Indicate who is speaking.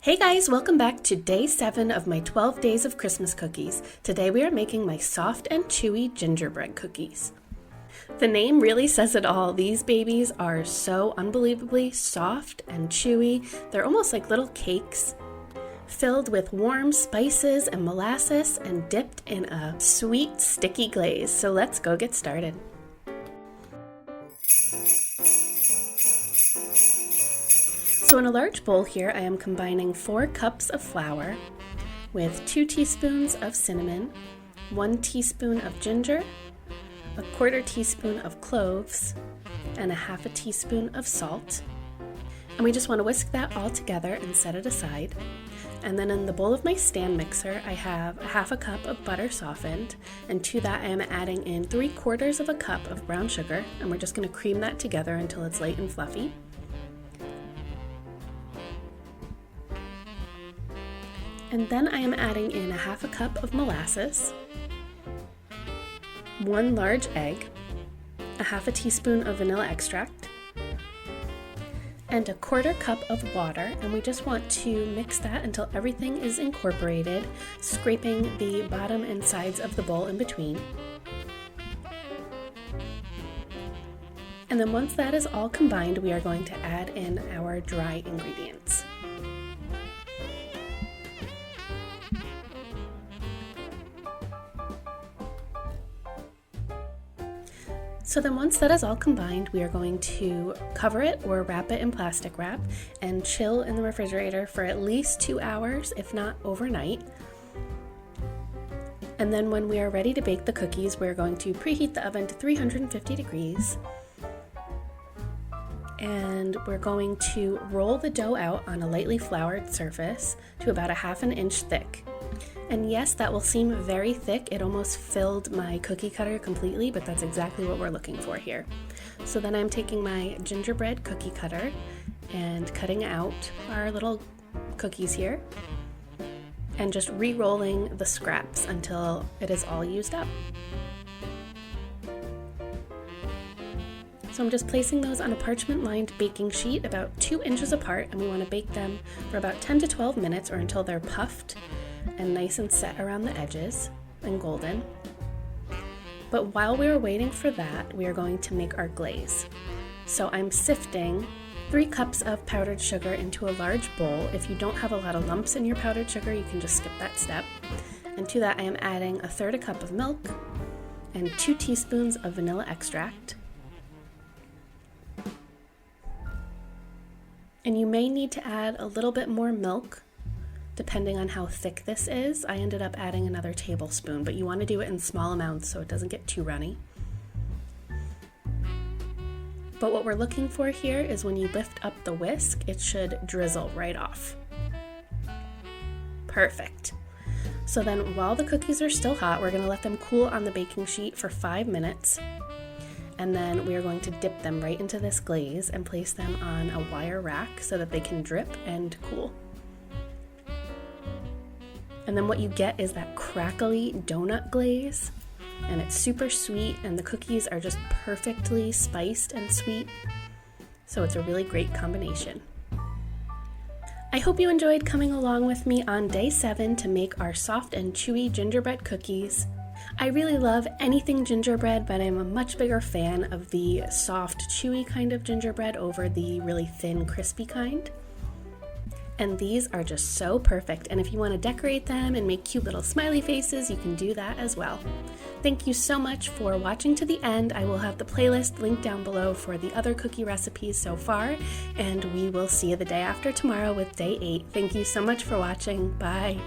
Speaker 1: Hey guys, welcome back to day 7 of my 12 days of Christmas cookies. Today we are making my soft and chewy gingerbread cookies. The name really says it all. These babies are so unbelievably soft and chewy. They're almost like little cakes, filled with warm spices and molasses and dipped in a sweet, sticky glaze. So let's go get started. So in a large bowl here, I am combining 4 cups of flour with 2 teaspoons of cinnamon, 1 teaspoon of ginger, a 1/4 teaspoon of cloves, and a 1/2 teaspoon of salt. And we just want to whisk that all together and set it aside. And then in the bowl of my stand mixer, I have a 1/2 cup of butter softened, and to that I am adding in 3/4 cup of brown sugar, and we're just going to cream that together until it's light and fluffy. And then I am adding in a 1/2 cup of molasses, 1 large egg, a 1/2 teaspoon of vanilla extract, and a 1/4 cup of water, and we just want to mix that until everything is incorporated, scraping the bottom and sides of the bowl in between. And then once that is all combined, we are going to add in our dry ingredients. So then once that is all combined, we are going to cover it or wrap it in plastic wrap and chill in the refrigerator for at least 2 hours, if not overnight. And then when we are ready to bake the cookies, we're going to preheat the oven to 350 degrees. And we're going to roll the dough out on a lightly floured surface to about 1/2 inch thick. And yes, that will seem very thick. It almost filled my cookie cutter completely, but that's exactly what we're looking for here. So then I'm taking my gingerbread cookie cutter and cutting out our little cookies here and just re-rolling the scraps until it is all used up. So I'm just placing those on a parchment-lined baking sheet about 2 inches apart, and we want to bake them for about 10 to 12 minutes or until they're puffed and nice and set around the edges and golden. But while we are waiting for that, we are going to make our glaze. So I'm sifting 3 cups of powdered sugar into a large bowl. If you don't have a lot of lumps in your powdered sugar, you can just skip that step. And to that I am adding 1/3 cup of milk and 2 teaspoons of vanilla extract. And you may need to add a little bit more milk depending on how thick this is. I ended up adding another tablespoon, but you want to do it in small amounts so it doesn't get too runny. But what we're looking for here is when you lift up the whisk, it should drizzle right off. Perfect. So then while the cookies are still hot, we're going to let them cool on the baking sheet for 5 minutes. And then we are going to dip them right into this glaze and place them on a wire rack so that they can drip and cool. And then what you get is that crackly donut glaze, and it's super sweet, and the cookies are just perfectly spiced and sweet. So it's a really great combination. I hope you enjoyed coming along with me on day 7 to make our soft and chewy gingerbread cookies. I really love anything gingerbread, but I'm a much bigger fan of the soft, chewy kind of gingerbread over the really thin, crispy kind. And these are just so perfect, and if you want to decorate them and make cute little smiley faces, you can do that as well. Thank you so much for watching to the end. I will have the playlist linked down below for the other cookie recipes so far, and we will see you the day after tomorrow with day 8. Thank you so much for watching. Bye!